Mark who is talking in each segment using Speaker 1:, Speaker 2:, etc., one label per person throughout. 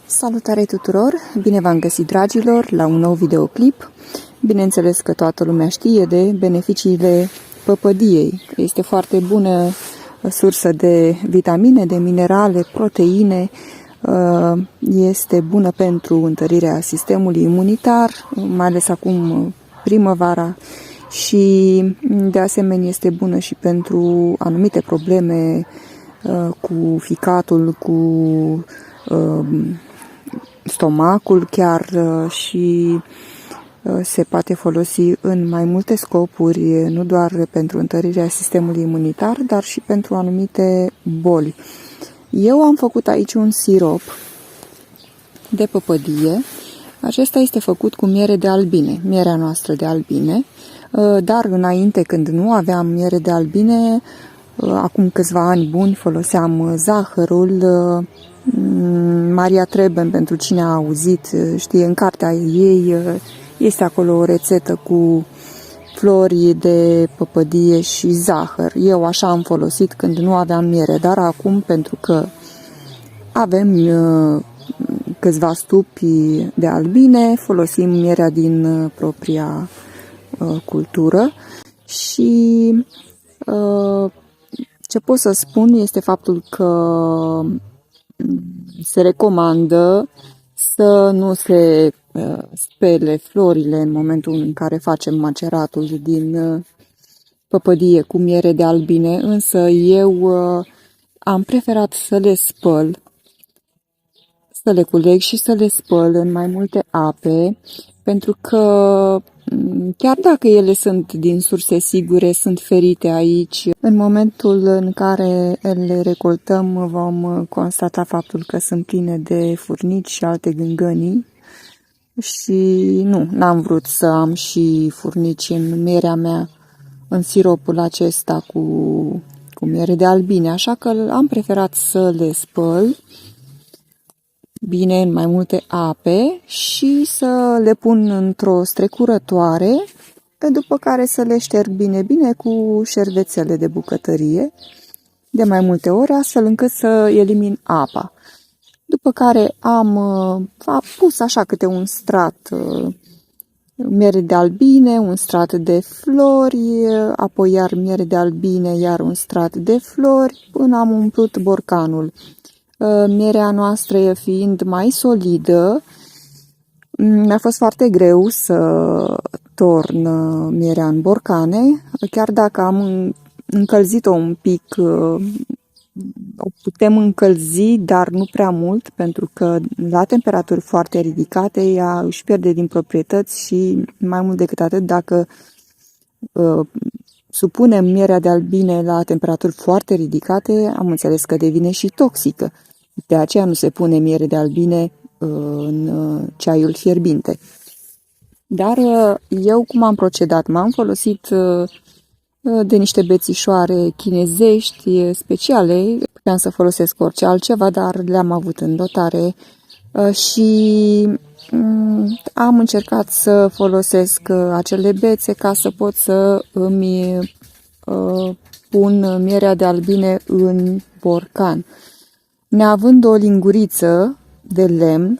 Speaker 1: Salutare tuturor! Bine v-am găsit, dragilor, la un nou videoclip. Bineînțeles că toată lumea știe de beneficiile păpădiei. Este foarte bună sursă de vitamine, de minerale, proteine. Este bună pentru întărirea sistemului imunitar, mai ales acum primăvara. Și de asemenea este bună și pentru anumite probleme cu ficatul, cu stomacul chiar, și se poate folosi în mai multe scopuri, nu doar pentru întărirea sistemului imunitar, dar și pentru anumite boli. Eu am făcut aici un sirop de păpădie. Acesta este făcut cu miere de albine, mierea noastră de albine, dar înainte, când nu aveam miere de albine, acum câțiva ani buni, foloseam zahărul. Maria Treben, pentru cine a auzit, știe, în cartea ei este acolo o rețetă cu flori de păpădie și zahăr. Eu așa am folosit când nu aveam miere, dar acum, pentru că avem câțiva stupi de albine, folosim mierea din propria cultură. Și ce pot să spun este faptul că se recomandă să nu se spele florile în momentul în care facem maceratul din păpădie cu miere de albine, însă eu am preferat să le spăl, să le culeg și să le spăl în mai multe ape, pentru că chiar dacă ele sunt din surse sigure, sunt ferite aici, în momentul în care le recoltăm vom constata faptul că sunt pline de furnici și alte gângănii și n-am vrut să am și furnici în mierea mea, în siropul acesta cu miere de albine, așa că am preferat să le spăl bine în mai multe ape și să le pun într-o strecurătoare, după care să le șterg bine cu șervețele de bucătărie de mai multe ori, astfel încât să elimin apa. După care am pus așa câte un strat miere de albine, un strat de flori, apoi iar miere de albine, iar un strat de flori, până am umplut borcanul. Mierea noastră fiind mai solidă, mi-a fost foarte greu să torn mierea în borcane, chiar dacă am încălzit-o un pic, o putem încălzi, dar nu prea mult, pentru că la temperaturi foarte ridicate ea își pierde din proprietăți și mai mult decât atât, dacă supunem mierea de albine la temperaturi foarte ridicate, am înțeles că devine și toxică. De aceea nu se pune miere de albine în ceaiul fierbinte. Dar eu cum am procedat? M-am folosit de niște bețișoare chinezești speciale. Puteam să folosesc orice altceva, dar le-am avut în dotare și am încercat să folosesc acele bețe ca să pot să îmi pun mierea de albine în borcan. Neavând o linguriță de lemn,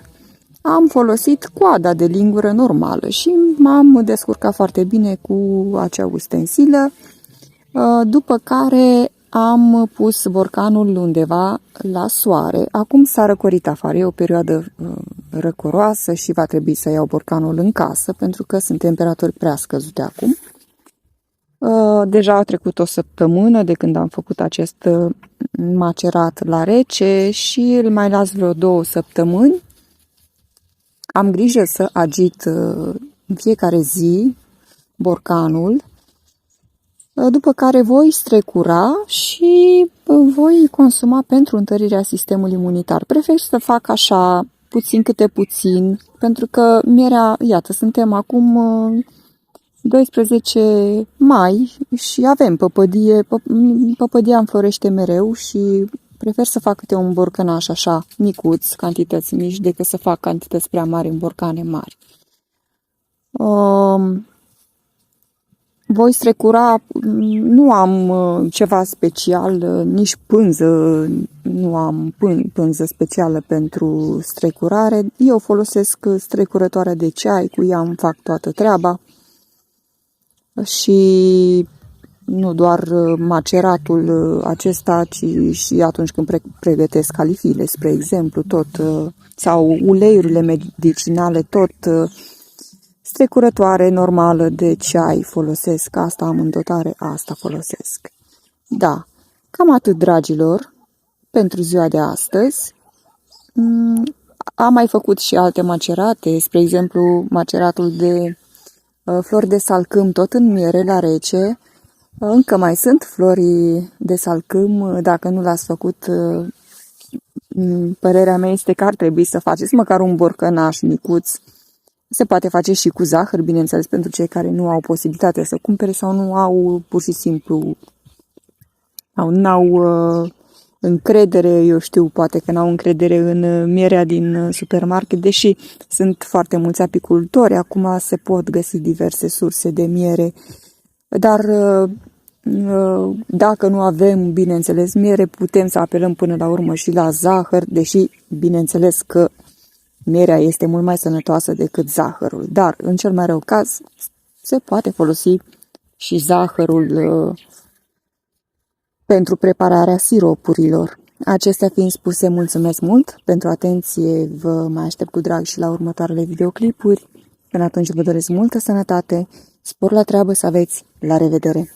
Speaker 1: am folosit coada de lingură normală și m-am descurcat foarte bine cu acea ustensilă, după care am pus borcanul undeva la soare. Acum s-a răcorit afară, e o perioadă răcoroasă și va trebui să iau borcanul în casă, pentru că sunt temperaturi prea scăzute acum. Deja a trecut o săptămână de când am făcut acest macerat la rece și îl mai las vreo 2 săptămâni. Am grijă să agit în fiecare zi borcanul, după care voi strecura și voi consuma pentru întărirea sistemului imunitar. Prefer să fac așa, puțin câte puțin, pentru că mierea, iată, suntem acum 12 mai și avem păpădie. Păpădia înflorește mereu și prefer să fac câte un borcănaș așa micuț, cantități mici, decât să fac cantități prea mari în borcane mari. Voi strecura, nu am ceva special, nici pânză, nu am pânză specială pentru strecurare. Eu folosesc strecurătoarea de ceai, cu ea îmi fac toată treaba. Și nu doar maceratul acesta, ci și atunci când pregătesc califile, spre exemplu, tot, sau uleiurile medicinale, tot strecurătoare normală de ceai folosesc, asta am în dotare, asta folosesc. Da, cam atât, dragilor, pentru ziua de astăzi. Am mai făcut și alte macerate, spre exemplu, maceratul de flori de salcâm tot în miere la rece. Încă mai sunt flori de salcâm, dacă nu l-ați făcut, părerea mea este că ar trebui să faceți măcar un borcănaș micuț. Se poate face și cu zahăr, bineînțeles, pentru cei care nu au posibilitate să cumpere sau nu au pur și simplu, n-au încredere, eu știu, poate că n-au încredere în mierea din supermarket, deși sunt foarte mulți apicultori, acum se pot găsi diverse surse de miere, dar dacă nu avem, bineînțeles, miere, putem să apelăm până la urmă și la zahăr, deși, bineînțeles că mierea este mult mai sănătoasă decât zahărul, dar, în cel mai rău caz, se poate folosi și zahărul pentru prepararea siropurilor. Acestea fiind spuse, mulțumesc mult pentru atenție, vă mai aștept cu drag și la următoarele videoclipuri. Până atunci vă doresc multă sănătate, spor la treabă să aveți, la revedere!